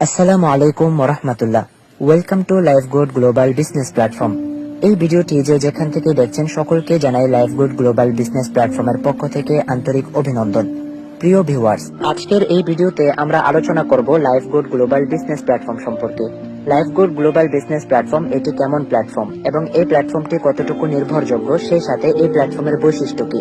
আসসালামু আলাইকুম ওরহমাতুল্লাহ। Welcome to Lifegood global business platform. এই ভিডিওটি যে যেখান থেকে দেখছেন সকলকে জানাই লাইফগুড গ্লোবাল বিজনেস প্ল্যাটফর্মের পক্ষ থেকে আন্তরিক অভিনন্দন। প্রিয় ভিউয়ার্স, আজকের এই ভিডিওতে আমরা আলোচনা করব লাইফগুড গ্লোবাল বিজনেস প্ল্যাটফর্ম সম্পর্কে। লাইফগুড গ্লোবাল বিজনেস প্ল্যাটফর্ম এটি কেমন প্ল্যাটফর্ম এবং এই প্ল্যাটফর্মটি কতটুকু নির্ভরযোগ্য, সেই সাথে এই প্ল্যাটফর্মের বৈশিষ্ট্য কি,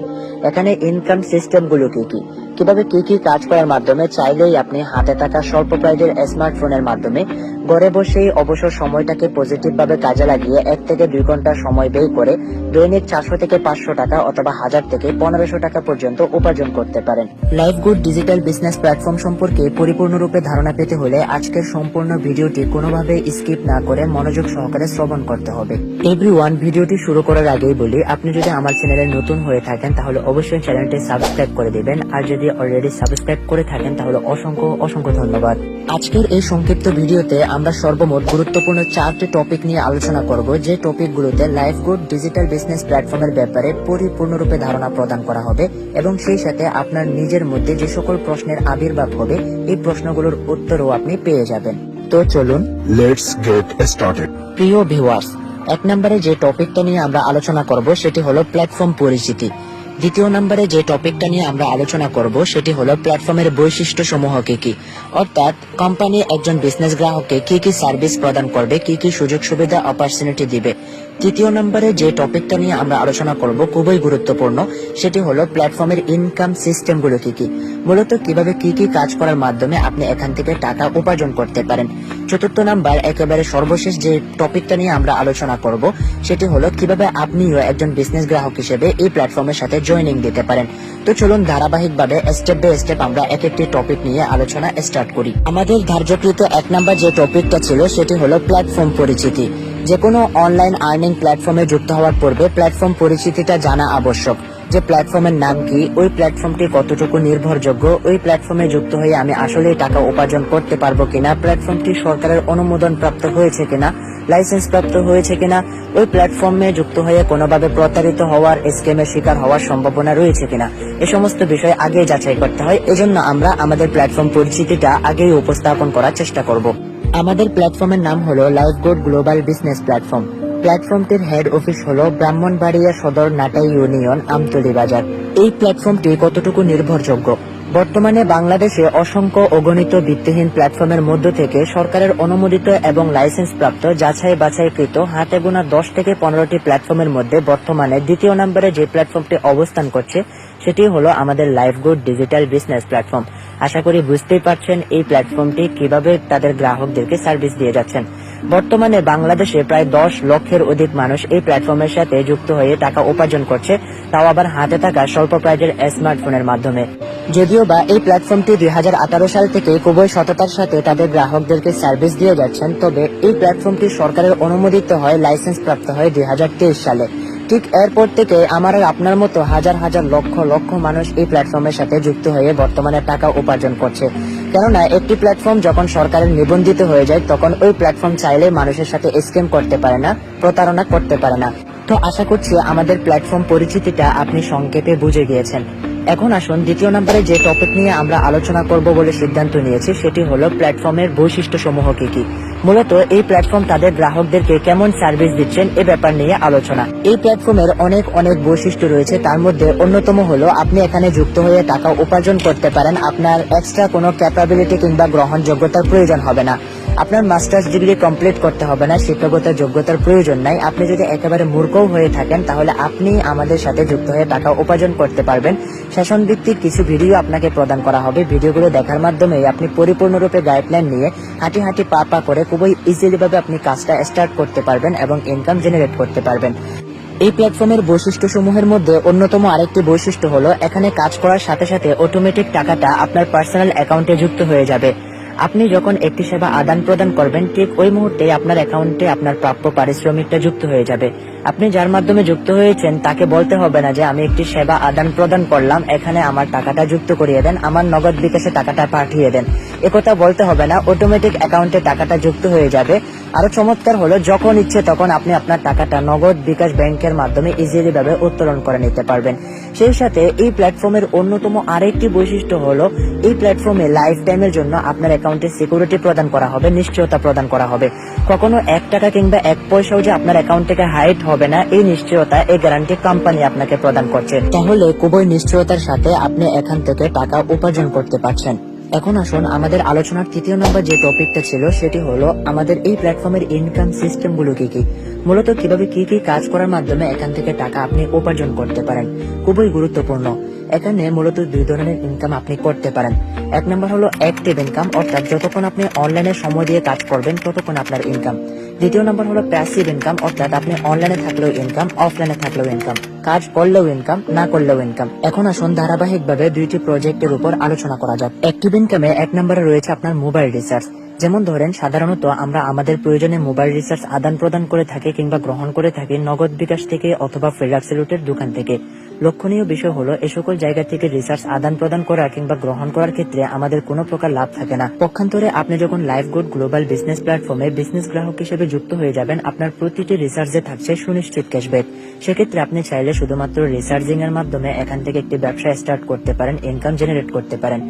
এখানে ইনকাম সিস্টেমগুলো কি কি, কিভাবে কি কি কাজ করার মাধ্যমে চাইলেই আপনি হাতে থাকা স্বল্প প্রাইজের স্মার্টফোনের মাধ্যমে ঘরে বসেই অবসর সময়টাকে পজিটিভ ভাবে কাজে লাগিয়ে 1 থেকে 2 ঘন্টা সময় ব্যয় করে দৈনিক 400 থেকে 500 টাকা অথবা 1000 থেকে 1500 টাকা পর্যন্ত উপার্জন করতে পারেন। লাইফগুড ডিজিটাল বিজনেস প্ল্যাটফর্ম সম্পর্কে পরিপূর্ণরূপে ধারণা পেতে হলে আজকের সম্পূর্ণ ভিডিওটি কোনোভাবে স্কিপ না করে মনোযোগ সহকারে শ্রবণ করতে হবে। এভরিওয়ান, ভিডিওটি শুরু করার আগেই বলি, আপনি যদি আমার চ্যানেলে নতুন হয়ে থাকেন তাহলে অবশ্যই চ্যানেলটি সাবস্ক্রাইব করে দিবেন, আর যদি অলরেডি সাবস্ক্রাইব করে থাকেন তাহলে অসংখ্য অসংখ্য ধন্যবাদ। আজকের এই সংক্ষিপ্ত ভিডিওতে আমরা সর্বমোট গুরুত্বপূর্ণ 4টি টপিক নিয়ে আলোচনা করব, যে টপিকগুলোতে লাইফগুড ডিজিটাল বিজনেস প্ল্যাটফর্মের ব্যাপারে পরিপূর্ণরূপে ধারণা প্রদান করা হবে এবং সেই সাথে আপনার নিজের মধ্যে যে সকল প্রশ্নের আবির্ভাব হবে এই প্রশ্নগুলোর উত্তরও আপনি পেয়ে যাবেন। তো চলুন, লেটস গেট স্টার্টেড। প্রিয় ভিউয়ার্স, 1 নম্বরে যে টপিকটা নিয়ে আমরা আলোচনা করব সেটি হলো প্ল্যাটফর্ম পরিচিতি। দ্বিতীয় নম্বরে যে টপিকটা নিয়ে আমরা আলোচনা করব সেটি হলো প্ল্যাটফর্মের বৈশিষ্ট্য সমূহ কি কি, অর্থাৎ কোম্পানি একজন বিজনেস গ্রাহককে কি কি সার্ভিস প্রদান করবে, কি কি সুযোগ সুবিধা অপরচুনিটি দিবে। তৃতীয় নম্বরে যে টপিকটা নিয়ে আমরা আলোচনা করব খুবই গুরুত্বপূর্ণ, সেটি হলো প্ল্যাটফর্মের ইনকাম সিস্টেমগুলো কি কি, মূলত কিভাবে কি কি কাজ করার মাধ্যমে আপনি এখান থেকে টাকা উপার্জন করতে পারেন। চতুর্থ নাম্বার, একেবারে সর্বশেষ যে টপিকটা নিয়ে আমরা আলোচনা করব সেটি হলো কিভাবে আপনিও একজন বিজনেস গ্রাহক হিসেবে এই প্ল্যাটফর্মের সাথে জয়েনিং দিতে পারেন। তো চলুন ধারাবাহিকভাবে স্টেপ বাই স্টেপ আমরা এক একটি টপিক নিয়ে আলোচনা স্টার্ট করি। আমাদের ধার্যকৃত 1 নাম্বার যে টপিকটা ছিল সেটি হলো প্ল্যাটফর্ম পরিচিতি। যে কোনো অনলাইন আর্নিং প্ল্যাটফর্মে যুক্ত হওয়ার পূর্বে প্ল্যাটফর্ম পরিচিতিটা জানা আবশ্যক। যে প্ল্যাটফর্মের নাম কি, ওই প্ল্যাটফর্মটি কতটুকু নির্ভরযোগ্য, ওই প্ল্যাটফর্মে যুক্ত হয়ে আমি আসলেই টাকা উপার্জন করতে পারবো কিনা, প্ল্যাটফর্মটি সরকারের অনুমোদন প্রাপ্ত হয়েছে কিনা, লাইসেন্স প্রাপ্ত হয়েছে কিনা, ওই প্ল্যাটফর্মে যুক্ত হয়ে কোনোভাবে প্রতারিত হওয়ার, স্ক্যামের শিকার হওয়ার সম্ভাবনা রয়েছে কিনা, এই সমস্ত বিষয় আগে যাচাই করতে হয়। এজন্য আমরা আমাদের প্ল্যাটফর্ম পরিচিতিটা আগেই উপস্থাপন করার চেষ্টা করব। আমাদের প্ল্যাটফর্মের নাম হলো লাইফগুড গ্লোবাল বিজনেস প্ল্যাটফর্ম। প্ল্যাটফর্মটির হেড অফিস হলো ব্রাহ্মণবাড়িয়া সদর নাটাই ইউনিয়ন, আমতলী বাজার। এই প্ল্যাটফর্মটি কতটুকু নির্ভরযোগ্য? বর্তমানে বাংলাদেশে অসংখ্য অগণিত ভিত্তিহীন প্ল্যাটফর্মের মধ্য থেকে সরকারের অনুমোদিত এবং লাইসেন্স প্রাপ্ত যাচাই বাছাইকৃত হাতে গোনা 10 থেকে 15টি প্ল্যাটফর্মের মধ্যে বর্তমানে দ্বিতীয় নম্বরে যে প্ল্যাটফর্মটি অবস্থান করছে সেটি হলো আমাদের লাইফগুড ডিজিটাল বিজনেস প্ল্যাটফর্ম। আশা করি বুঝতেই পারছেন এই প্ল্যাটফর্মটি কিভাবে তাদের গ্রাহকদেরকে সার্ভিস দিয়ে যাচ্ছেন। বর্তমানে বাংলাদেশে প্রায় 10 লক্ষের অধিক মানুষ এই প্ল্যাটফর্মের সাথে যুক্ত হয়ে টাকা উপার্জন করছে, তাও আবার হাতে থাকা স্বল্প প্রাইজের স্মার্টফোনের মাধ্যমে। যদিও বা এই প্ল্যাটফর্মটি 2018 সাল থেকে খুবই সততার সাথে তাদের গ্রাহকদেরকে সার্ভিস দিয়ে যাচ্ছেন, তবে এই প্ল্যাটফর্মটি সরকারের অনুমোদিত হয়, লাইসেন্স প্রাপ্ত হয় 2023 সালে। ঠিক এরপর থেকে আমার আর আপনার মতো হাজার হাজার লক্ষ লক্ষ মানুষ এই প্ল্যাটফর্মের সাথে যুক্ত হয়ে বর্তমানে টাকা উপার্জন করছে। কেননা একটি প্ল্যাটফর্ম যখন সরকারের নিবন্ধিত হয়ে যায় তখন ওই প্ল্যাটফর্ম চাইলে মানুষের সাথে স্ক্যাম করতে পারে না, প্রতারণা করতে পারে না। তো আশা করছি আমাদের প্ল্যাটফর্ম পরিচিতিটা আপনি সংক্ষেপে বুঝে গিয়েছেন। এখন আসুন দ্বিতীয় নম্বরে যে টপিক নিয়ে আমরা আলোচনা করব বলে সিদ্ধান্ত নিয়েছি সেটি হলো প্ল্যাটফর্মের বৈশিষ্ট্য সমূহ কি কি। মূলত এই প্ল্যাটফর্ম তাদের গ্রাহকদেরকে কেমন সার্ভিস দিচ্ছেন এ ব্যাপার নিয়ে আলোচনা। এই প্ল্যাটফর্মের অনেক অনেক বৈশিষ্ট্য রয়েছে, তার মধ্যে অন্যতম হলো আপনি এখানে যুক্ত হয়ে টাকা উপার্জন করতে পারেন। আপনার এক্সট্রা কোনো ক্যাপাবিলিটি কিংবা গ্রহণযোগ্যতার প্রয়োজন হবে না, আপনার মাস্টার্স ডিগ্রি কমপ্লিট করতে হবে না, শিক্ষাগত যোগ্যতার প্রয়োজন নাই। আপনি যদি একেবারে মূর্খও হয়ে থাকেন তাহলে আপনি আমাদের সাথে যুক্ত হয়ে টাকা উপার্জন করতে পারবেন। সেশন ভিত্তিক কিছু ভিডিও আপনাকে প্রদান করা হবে, ভিডিওগুলো দেখার মাধ্যমে আপনি পরিপূর্ণরূপে গাইডলাইন নিয়ে হাঁটি হাঁটি পা পা করে খুবই ইজিলি ভাবে আপনি কাজটা স্টার্ট করতে পারবেন এবং ইনকাম জেনারেট করতে পারবেন। এই প্ল্যাটফর্মের বৈশিষ্ট্য সমূহের মধ্যে অন্যতম আরেকটি বৈশিষ্ট্য হলো এখানে কাজ করার সাথে সাথে অটোমেটিক টাকাটা আপনার পার্সোনাল অ্যাকাউন্টে যুক্ত হয়ে যাবে। আপনি যখন একটি সেবা আদান প্রদান করবেন ঠিক ওই মুহূর্তে আপনার অ্যাকাউন্টে আপনার প্রাপ্য পারিশ্রমিকটা যুক্ত হয়ে যাবে। আপনি যার মাধ্যমে যুক্ত হয়েছেন তাকে বলতে হবে না যে আমি একটি সেবা আদান প্রদান করলাম, এখানে আমার টাকাটা যুক্ত করিয়ে দেন, আমার নগদ বিকাশে টাকাটা পাঠিয়ে দেন। একথা বলতে হবে না, অটোমেটিক অ্যাকাউন্টে টাকাটা যুক্ত হয়ে যাবে। আরো চমৎকার হলো যখন ইচ্ছে তখন আপনি আপনার টাকাটা নগদ বিকাশ ব্যাংকের মাধ্যমে ইজিলি ভাবে উত্তোলন করে নিতে পারবেন। সেই সাথে এই প্ল্যাটফর্মের অন্যতম আরেকটি বৈশিষ্ট্য হলো এই প্ল্যাটফর্মে লাইফ টাইমের জন্য আপনার অ্যাকাউন্টে সিকিউরিটি প্রদান করা হবে, নিশ্চয়তা প্রদান করা হবে। কখনো 1 টাকা কিংবা 1 পয়সাও যে আপনার অ্যাকাউন্ট থেকে হাইড হবে না, এই নিশ্চয়তা, এই গ্যারান্টি কোম্পানি আপনাকে প্রদান করছে। তাহলে খুবই নিশ্চয়তার সাথে আপনি এখান থেকে টাকা উপার্জন করতে পারছেন। এখন আসুন আমাদের আলোচনার 3য় নম্বর যে টপিকটা ছিল সেটি হলো আমাদের এই প্ল্যাটফর্মের ইনকাম সিস্টেম গুলো কি। মূলত কিভাবে কি কাজ করার মাধ্যমে এখান থেকে টাকা আপনি উপার্জন করতে পারেন, খুবই গুরুত্বপূর্ণ। এখানে মূলত 2 ধরনের ইনকাম আপনি করতে পারেন। 1 নম্বর হলো অ্যাক্টিভ ইনকাম, অর্থাৎ যতক্ষণ আপনি অনলাইনে সময় দিয়ে কাজ করবেন ততক্ষণ আপনার ইনকাম। 2য় নম্বর হলো প্যাসিভ ইনকাম, অর্থাৎ আপনি অনলাইনে থাকলেও ইনকাম, অফলাইনে থাকলেও ইনকাম, কাজ করলেও ইনকাম, না করলেও ইনকাম। এখন আসুন ধারাবাহিকভাবে 2টি প্রজেক্টের উপর আলোচনা করা যাক। অ্যাক্টিভ ইনকামে 1 নম্বরে রয়েছে আপনার মোবাইল রিচার্জ। যেমন ধরেন সাধারণত আমরা আমাদের প্রয়োজনে মোবাইল রিচার্জ আদান প্রদান করে থাকি কিংবা গ্রহণ করে থাকি নগদ বিকাশ থেকে অথবা ফ্রিল্যাক্সেলুটের দোকান থেকে। লক্ষণীয় বিষয় হলো এ সকল জায়গা থেকে রিচার্জ আদান প্রদান করা কিংবা গ্রহণ করার ক্ষেত্রে আমাদের কোনো প্রকার লাভ থাকে না। পক্ষান্তরে আপনি যখন লাইফগুড গ্লোবাল বিজনেস প্ল্যাটফর্মে বিজনেস গ্রাহক হিসেবে যুক্ত হয়ে যাবেন, আপনার প্রতিটি রিচার্জে থাকছে সুনিশ্চিত ক্যাশব্যাক। সেক্ষেত্রে আপনি চাইলে শুধুমাত্র রিচার্জিং এর মাধ্যমে এখান থেকে একটি ব্যবসা স্টার্ট করতে পারেন, ইনকাম জেনারেট করতে পারেন।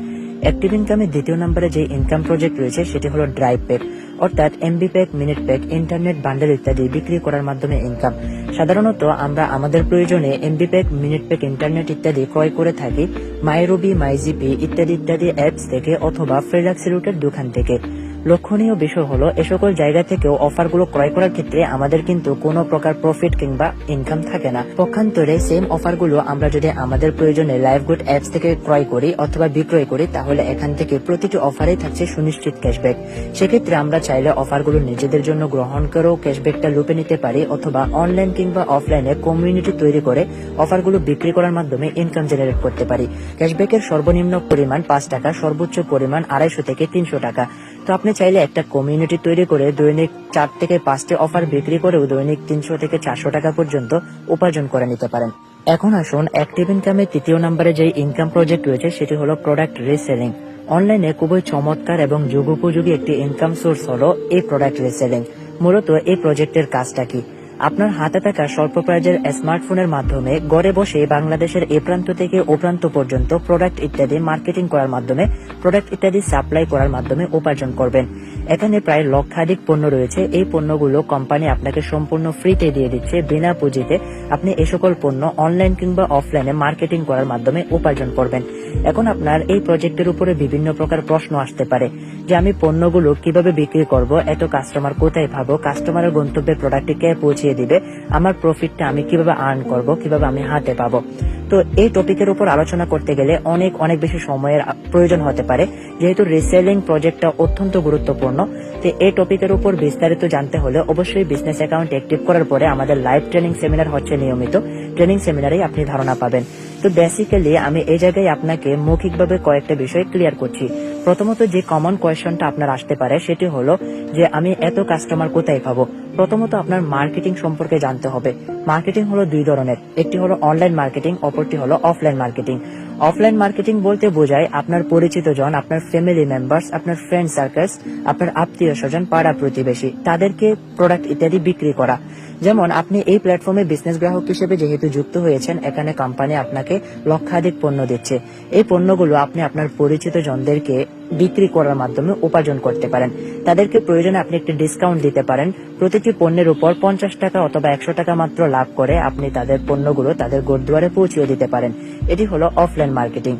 অ্যাক্টিভ ইনকামের 2য় নম্বরে যে ইনকাম প্রজেক্ট রয়েছে সেটি হলো ড্রাইভ প্যাক, অর্থাৎ MB pack, minute pack, internet bundle ইত্যাদি বিক্রি করার মাধ্যমে ইনকাম। সাধারণত আমরা আমাদের প্রয়োজনে MB pack, minute pack, internet ইত্যাদি ক্রয় করে থাকি মাইরবি, মাইজিপি ইত্যাদি অ্যাপস থেকে অথবা ফ্রিল্যাক্সেলুটের দোকান থেকে। লক্ষণীয় বিষয় হলো এ সকল জায়গা থেকেও অফারগুলো ক্রয় করার ক্ষেত্রে আমাদের কিন্তু কোনো প্রকার প্রফিট কিংবা ইনকাম থাকে না। পক্ষান্তরে সেম অফারগুলো আমরা যদি আমাদের প্রয়োজনে লাইফগুড অ্যাপস থেকে ক্রয় করি অথবা বিক্রয় করি তাহলে এখান থেকে প্রতিটি অফারেই থাকছে সুনিশ্চিত ক্যাশব্যাক। সেক্ষেত্রে আমরা চাইলে অফারগুলো নিজেদের জন্য গ্রহণ করেও ক্যাশব্যাকটা লুপে নিতে পারি অথবা অনলাইন কিংবা অফলাইনে কমিউনিটি তৈরি করে অফারগুলো বিক্রি করার মাধ্যমে ইনকাম জেনারেট করতে পারি। ক্যাশব্যাকের সর্বনিম্ন পরিমাণ 5 টাকা, সর্বোচ্চ পরিমাণ 250 থেকে 300 টাকা। তো আপনি চাইলে একটা কমিউনিটি তৈরি করে দৈনিক 4 থেকে 5টি অফার বিক্রি করেও দৈনিক 300 থেকে 400 টাকা পর্যন্ত উপার্জন করে নিতে পারেন। এখন আসুন অ্যাক্টিভ ইনকামের 3য় নম্বরে যে ইনকাম প্রজেক্ট রয়েছে সেটি হলো প্রোডাক্ট রিসেলিং। অনলাইনে খুবই চমৎকার এবং যুগোপযোগী একটি ইনকাম সোর্স হলো এই প্রোডাক্ট রিসেলিং। মূলত এই প্রজেক্টের কাজটা কি? আপনার হাতে থাকা স্বল্প প্রাইজের স্মার্টফোনের মাধ্যমে ঘরে বসে বাংলাদেশের এ প্রান্ত থেকে ও প্রান্ত পর্যন্ত প্রোডাক্ট ইত্যাদি মার্কেটিং করার মাধ্যমে, প্রোডাক্ট ইত্যাদি সাপ্লাই করার মাধ্যমে উপার্জন করবেন। এখানে প্রায় লক্ষাধিক পণ্য রয়েছে। এই পণ্যগুলো কোম্পানি আপনাকে সম্পূর্ণ ফ্রিতে দিয়ে দিচ্ছে, বিনা পুঁজিতে। আপনি এই সকল পণ্য অনলাইন কিংবা অফলাইনে মার্কেটিং করার মাধ্যমে উপার্জন করবেন। এখন আপনার এই প্রজেক্টের উপরে বিভিন্ন প্রকার প্রশ্ন আসতে পারে যে আমি পণ্যগুলো কিভাবে বিক্রি করব, এত কাস্টমার কোথায় পাবো, কাস্টমারের গন্তব্যে প্রোডাক্টটি কে পৌঁছিয়ে দিবে, আমার প্রফিটটা আমি কিভাবে আর্ন করব, কিভাবে আমি হাতে পাবো। তো এই টপিকের উপর আলোচনা করতে গেলে অনেক বেশি সময়ের প্রয়োজন হতে পারে, যেহেতু রিসেলিং প্রজেক্টটা অত্যন্ত গুরুত্বপূর্ণ। তো এই টপিকের উপর বিস্তারিত জানতে হলে অবশ্যই বিজনেস অ্যাকাউন্ট অ্যাক্টিভ করার পরে আমাদের লাইভ ট্রেনিং সেমিনার হচ্ছে, নিয়মিত ট্রেনিং সেমিনারেই আপনি ধারণা পাবেন। তো বেসিক্যালি আমি এই জায়গায় আপনাকে মৌখিকভাবে কয়েকটা বিষয় ক্লিয়ার করছি। প্রথমত যে কমন কোয়েশ্চনটা আপনার আসতে পারে সেটি হলো যে আমি এত কাস্টমার কোথায় পাবো। প্রথমত আপনার মার্কেটিং সম্পর্কে জানতে হবে। মার্কেটিং হলো 2 ধরনের, একটি হলো অনলাইন মার্কেটিং, অপরটি হলো অফলাইন মার্কেটিং। অফলাইন মার্কেটিং বলতে বোঝায় আপনার পরিচিত জন, আপনার ফ্যামিলি মেম্বার্স, আপনার ফ্রেন্ড সার্কেলস, আপনার আত্মীয় স্বজন, পাড়া প্রতিবেশী, তাদেরকে প্রোডাক্ট ইত্যাদি বিক্রি করা। যেমন আপনি এই প্ল্যাটফর্মে বিজনেস গ্রাহক হিসেবে যেহেতু যুক্ত হয়েছেন, এখানে কোম্পানি আপনাকে লক্ষাধিক পণ্য দিচ্ছে। এই পণ্যগুলো আপনি আপনার পরিচিত জনদেরকে বিক্রি করার মাধ্যমে উপার্জন করতে পারেন। তাদেরকে প্রয়োজনে আপনি একটি ডিসকাউন্ট দিতে পারেন। প্রতিটি পণ্যের উপর 50 টাকা অথবা 100 টাকা মাত্র লাভ করে আপনি তাদের পণ্যগুলো তাদের ঘরদুয়ারে পৌঁছিয়ে দিতে পারেন। এটি হলো অফলাইন মার্কেটিং।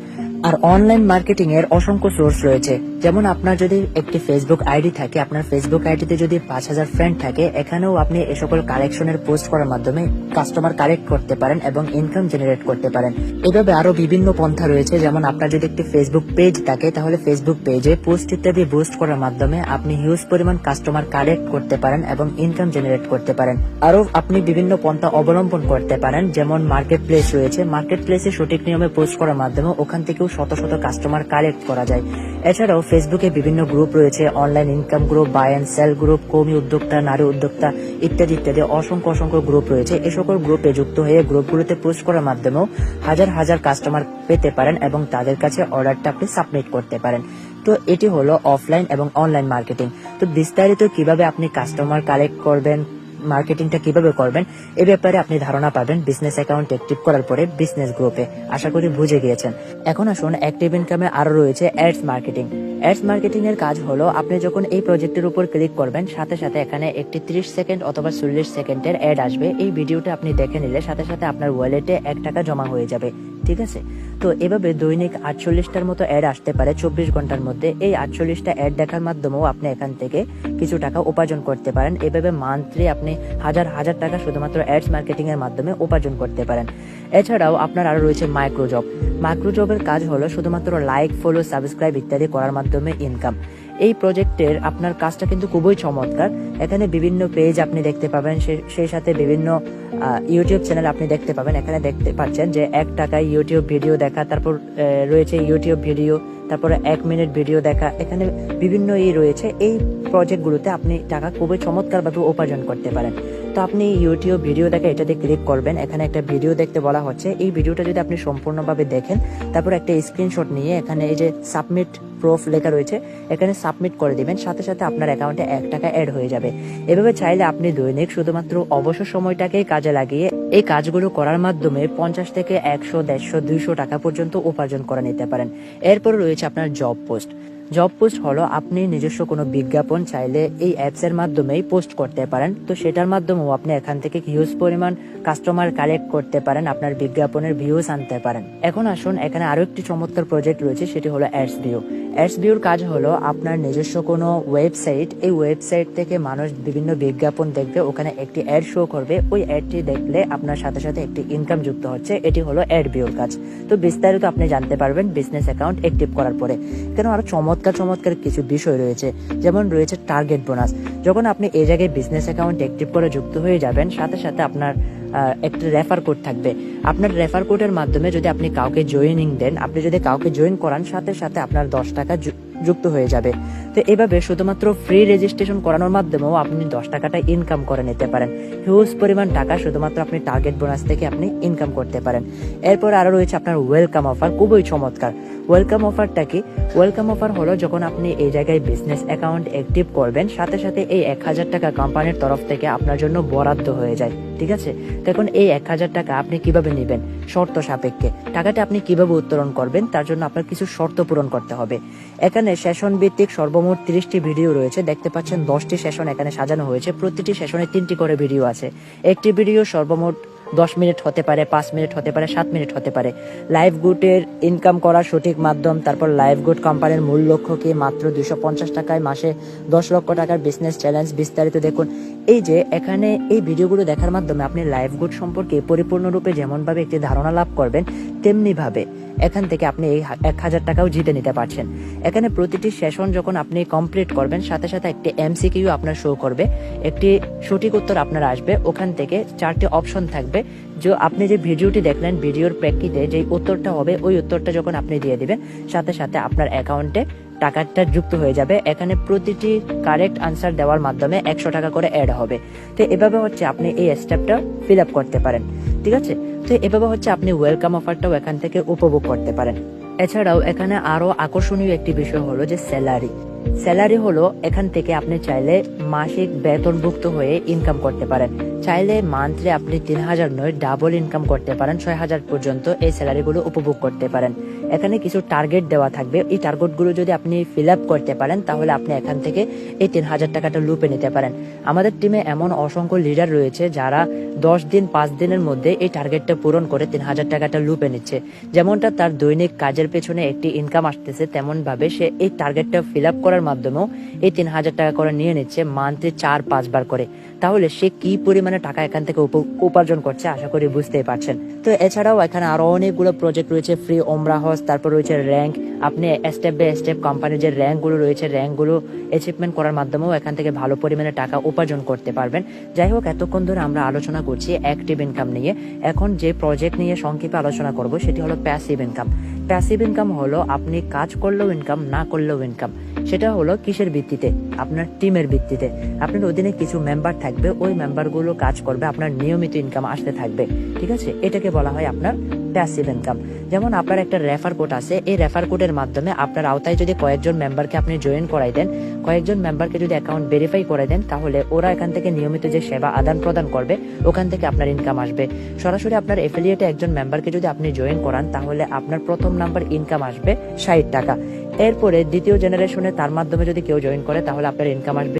আর অনলাইন মার্কেটিং এর অসংখ্য সোর্স রয়েছে। যেমন আপনার যদি একটি ফেসবুক আইডি থাকে, আপনার ফেসবুক আইডিতে যদি 5000 ফ্রেন্ড থাকে, এখানেও আপনি এ সকল কালেকশনের পোস্ট করার মাধ্যমে কাস্টমার কালেক্ট করতে পারেন এবং ইনকাম জেনারেট করতে পারেন। এভাবে আরো বিভিন্ন পন্থা রয়েছে। যেমন আপনার যদি একটি ফেসবুক পেজ থাকে তাহলে ফেসবুক পেজে পোস্ট ইত্যাদি বুস্ট করার মাধ্যমে আপনি হিউজ পরিমাণ কাস্টমার কালেক্ট করতে পারেন এবং ইনকাম জেনারেট করতে পারেন। আরো আপনি বিভিন্ন পন্থা অবলম্বন করতে পারেন, যেমন মার্কেট প্লেস রয়েছে। মার্কেট প্লেসে সঠিক নিয়মে পোস্ট করার মাধ্যমে ওখান থেকেও শত শত কাস্টমার কালেক্ট করা যায়। এছাড়াও ফেসবুকে বিভিন্ন গ্রুপ রয়েছে, online income group, buy and sell group, কর্মী উদ্যোক্তা, নারী উদ্যোক্তা ইত্যাদি ইত্যাদি অসংখ্য গ্রুপ রয়েছে। এই সকল গ্রুপে যুক্ত হয়ে গ্রুপগুলোতে পোস্ট করার মাধ্যমেও হাজার কাস্টমার পেতে পারেন এবং তাদের কাছে অর্ডারটা আপনি সাবমিট করতে পারেন। তো এটি হলো অফলাইন এবং অনলাইন মার্কেটিং। তো বিস্তারিত কিভাবে আপনি কাস্টমার কালেক্ট করবেন, মার্কেটিংটা কিভাবে করবেন, এ ব্যাপারে আপনি ধারণা পাবেন বিজনেস অ্যাকাউন্ট অ্যাক্টিভ করার পরে বিজনেস গ্রুপে। আশা করি বুঝে গিয়েছেন। এখন আসুন অ্যাক্টিভ ইনকামে আরো রয়েছে অ্যাডস মার্কেটিং। অ্যাডস মার্কেটিং এর কাজ হলো আপনি যখন এই প্রজেক্টের উপর ক্লিক করবেন, সাথে সাথে এখানে একটি 30 সেকেন্ড অথবা 40 সেকেন্ডের অ্যাড আসবে। এই ভিডিওটা আপনি দেখে নিলে সাথে সাথে আপনার ওয়ালেটে 1 টাকা জমা হয়ে যাবে। ঠিক আছে, তো এভাবে দৈনিক 48টার মতো অ্যাড আসতে পারে 24 ঘন্টার মধ্যে। এই 48টা অ্যাড দেখার মাধ্যমেও আপনি এখান থেকে কিছু টাকা উপার্জন করতে পারেন। এভাবে মান্থলি আপনি হাজার টাকা শুধুমাত্র অ্যাডস মার্কেটিং এর মাধ্যমে উপার্জন করতে পারেন। এছাড়াও আপনার আরো রয়েছে মাইক্রোজব। মাইক্রোজবের কাজ হলো শুধুমাত্র লাইক, ফলো, সাবস্ক্রাইব ইত্যাদি করার মাধ্যমে ইনকাম। এই প্রজেক্টের আপনার কাজটা কিন্তু খুবই চমৎকার। এখানে বিভিন্ন পেজ আপনি দেখতে পাবেন, সেই সাথে বিভিন্ন ইউটিউব চ্যানেল আপনি দেখতে পাবেন। এখানে দেখতে পাচ্ছেন যে 1 টাকায় ইউটিউব ভিডিও দেখা, তারপর রয়েছে ইউটিউব ভিডিও, তারপরে 1 মিনিট ভিডিও দেখা, এখানে বিভিন্ন রয়েছে। এই প্রজেক্টগুলোতে আপনি টাকা খুবই চমৎকারভাবে উপার্জন করতে পারেন। তো আপনি ইউটিউব ভিডিও দেখে এটাতে ক্লিক করবেন। এখানে একটা ভিডিও দেখতে বলা হচ্ছে। এই ভিডিওটা যদি আপনি সম্পূর্ণভাবে দেখেন, তারপর একটা স্ক্রিনশট নিয়ে এখানে এই যে সাবমিট প্রুফ লেখা রয়েছে, এখানে সাবমিট করে দিবেন। সাথে সাথে আপনার অ্যাকাউন্টে 1 টাকা অ্যাড হয়ে যাবে। এভাবে চাইলে আপনি দৈনিক শুধুমাত্র অবসর সময়টাকেই কাজে লাগিয়ে এই কাজগুলো করার মাধ্যমে 50 থেকে 100, 150, 200 টাকা পর্যন্ত উপার্জন করে নিতে পারেন। এরপর রয়েছে আপনার জব পোস্ট। জব পোস্ট হলো আপনি নিজস্ব কোনো বিজ্ঞাপন চাইলে এই অ্যাপস এর মাধ্যমেই পোস্ট করতে পারেন। তো সেটার মাধ্যমেও আপনি এখান থেকে হিউজ পরিমাণ কাস্টমার কালেক্ট করতে পারেন, আপনার বিজ্ঞাপনের ভিউজ আনতে পারেন। এখন আসুন, এখানে আরো একটি চমৎকার প্রজেক্ট রয়েছে, সেটি হলো অ্যাডস ভিউ। অ্যাডস ভিউর কাজ হলো আপনার নিজস্ব কোনো ওয়েবসাইট, এই ওয়েবসাইট থেকে মানুষ বিভিন্ন বিজ্ঞাপন দেখবে, ওখানে একটি অ্যাড শো করবে। ওই অ্যাডটি দেখলে আপনার সাথে সাথে একটি ইনকাম যুক্ত হচ্ছে। এটি হলো অ্যাড ভিউর কাজ। তো বিস্তারিত আপনি জানতে পারবেন বিজনেস অ্যাকাউন্ট অ্যাক্টিভ করার পরে। কেন আরো চমৎকার কিছু বিষয় রয়েছে, যেমন রয়েছে টার্গেট বোনাস। যখন আপনি এই জায়গায় বিজনেস অ্যাকাউন্ট অ্যাক্টিভ করে যুক্ত হয়ে যাবেন, সাথে সাথে আপনার একটা রেফার কোড থাকবে। আপনার রেফার কোডের মাধ্যমে যদি আপনি কাউকে জয়েনিং দেন, আপনি যদি কাউকে জয়েন করান, সাথে সাথে আপনার 10 টাকা যুক্ত হয়ে যাবে। তো এভাবে শুধুমাত্র ফ্রি রেজিস্ট্রেশন করানোর মাধ্যমেও আপনি 10 টাকাটা ইনকাম করে নিতে পারেন। হিউজ পরিমাণ টাকা শুধুমাত্র আপনি টার্গেট বোনাস থেকে আপনি ইনকাম করতে পারেন। এরপর আরো রয়েছে আপনার ওয়েলকাম অফার, খুবই চমৎকার। ওয়েলকাম অফারটা কি? ওয়েলকাম অফার হলো যখন আপনি এই জায়গায় বিজনেস অ্যাকাউন্ট অ্যাক্টিভ করবেন, সাথে সাথে এই 1000 টাকা কোম্পানির তরফ থেকে আপনার জন্য বরাদ্দ হয়ে যায়। ঠিক আছে, তো এখন এই 1000 টাকা আপনি কিভাবে নেবেন? শর্ত সাপেক্ষে। টাকাটা আপনি কিভাবে উত্তোলন করবেন, তার জন্য আপনার কিছু শর্ত পূরণ করতে হবে। এখানে সেশন ভিত্তিক সর্বমোট 30টি ভিডিও রয়েছে। দেখতে পাচ্ছেন 10টি সেশন এখানে সাজানো হয়েছে। প্রতিটি সেশনে 3টি করে ভিডিও আছে। একটি ভিডিও সর্বমোট 10 মিনিট হতে পারে, 5 মিনিট হতে পারে, 7 মিনিট হতে পারে। লাইভ গুডের ইনকাম করার সঠিক মাধ্যম, তারপর লাইভ গুড কোম্পানির মূল লক্ষ্য কি, মাত্র 250 টাকায় মাসে 10 লক্ষ টাকার বিজনেস চ্যালেঞ্জ, বিস্তারিত দেখুন। এই যে এখানে এই ভিডিওগুলো দেখার মাধ্যমে আপনি লাইভ গুড সম্পর্কে পরিপূর্ণরূপে যেমনভাবে একটি ধারণা লাভ করবেন, তেমনি ভাবে এখান থেকে আপনি এই 1000 টাকাও জিতে নিতে পারছেন। এখানে প্রতিটি সেশন যখন আপনি কমপ্লিট করবেন, সাথে সাথে একটি এমসিকিউ আপনার শো করবে, একটি সঠিক উত্তর আপনার আসবে। ওখান থেকে 4টি অপশন থাকবে, যে আপনি যে ভিডিওটি দেখলেন, ভিডিওর প্রেক্ষিতে যে উত্তরটা হবে, ওই উত্তরটা যখন আপনি দিয়ে দিবেন, সাথে সাথে আপনার অ্যাকাউন্টে টাকাটা যুক্ত হয়ে যাবে। এখানে প্রতিটি কারেক্ট আনসার দেওয়ার মাধ্যমে 100 টাকা করে অ্যাড হবে। তো এভাবে হচ্ছে আপনি এই স্টেপটা ফিল আপ করতে পারেন। ঠিক আছে, তো এভাবে হচ্ছে আপনি ওয়েলকাম অফারটাও এখান থেকে উপভোগ করতে পারেন। এছাড়াও এখানে আরো আকর্ষণীয় একটি বিষয় হলো যে স্যালারি হলো এখান থেকে আপনি চাইলে মাসিক বেতনভুক্ত হয়ে ইনকাম করতে পারেন। চাইলে মান্থলি আপনি 3000 নয়, ডাবল ইনকাম করতে পারেন, 6000 পর্যন্ত এই স্যালারিগুলো উপভোগ করতে পারেন। এখানে কিছু টার্গেট দেওয়া থাকবে। এই টার্গেটগুলো যদি আপনি ফিল আপ করতে পারেন, তাহলে আপনি এখান থেকে এই 3000 টাকাটা লুপে নিতে পারেন। আমাদের টিমে এমন অসংখ্য লিডার রয়েছে যারা 10 দিন 5 দিনের মধ্যে এই টার্গেটটা পূরণ করে 3000 টাকাটা লুপে নিচ্ছে। যেমনটা তার দৈনিক কাজের পেছনে একটি ইনকাম আসতেছে, তেমন ভাবে সে এই টার্গেটটা ফিল আপ করার মাধ্যমেও এই 3000 টাকা করে নিয়ে নিচ্ছে মান্থলি 4-5 বার করে। তাহলে সে কি পরিমাণে পরিমাণে টাকা এখান থেকে উপার্জন করছে, আশা করি বুঝতেই পারছেন। তো এছাড়াও এখানে আরো অনেকগুলো প্রজেক্ট রয়েছে, ফ্রি ওমরা হজ, তারপর রয়েছে র্যাঙ্ক। আপনি স্টেপ বাই স্টেপ কোম্পানির যে র্যাঙ্কগুলো রয়েছে, র্যাঙ্কগুলো অ্যাচিভমেন্ট করার মাধ্যমেও এখান থেকে ভালো পরিমাণে টাকা উপার্জন করতে পারবেন। যাই হোক, এতক্ষণ ধরে আমরা আলোচনা করছি অ্যাক্টিভ ইনকাম নিয়ে। এখন যে প্রজেক্ট নিয়ে সংক্ষেপে আলোচনা করব সেটি হলো প্যাসিভ ইনকাম। প্যাসিভ ইনকাম হলো আপনি কাজ করলেও ইনকাম, না করলেও ইনকাম। সেটা হলো কিসের ভিত্তিতে? আপনার টিমের ভিত্তিতে। আপনার অধীনে কিছু মেম্বার থাকবে, ওই মেম্বারগুলো কাজ করবে, আপনার নিয়মিত ইনকাম আসতে থাকবে। ঠিক আছে, এটাকে বলা হয় আপনার প্যাসিভ ইনকাম। যেমন আপনার একটা রেফার কোড আছে, এই রেফার কোডের মাধ্যমে আপনার আওতায় যদি কয়েকজন মেম্বারকে আপনি জয়েন করাই দেন, কয়েকজন মেম্বারকে যদি অ্যাকাউন্ট ভেরিফাই করে দেন, তাহলে ওরা এখান থেকে নিয়মিত যে সেবা আদান প্রদান করবে, ওখান থেকে আপনার ইনকাম আসবে। সরাসরি আপনার এফিলিয়েটে একজন মেম্বারকে যদি আপনি জয়েন করান, তাহলে আপনার প্রথম নাম্বার ইনকাম আসবে 60 টাকা। এরপরে দ্বিতীয় জেনারেশনে তার মাধ্যমে যদি কেউ জয়েন করে, তাহলে আপনার ইনকাম আসবে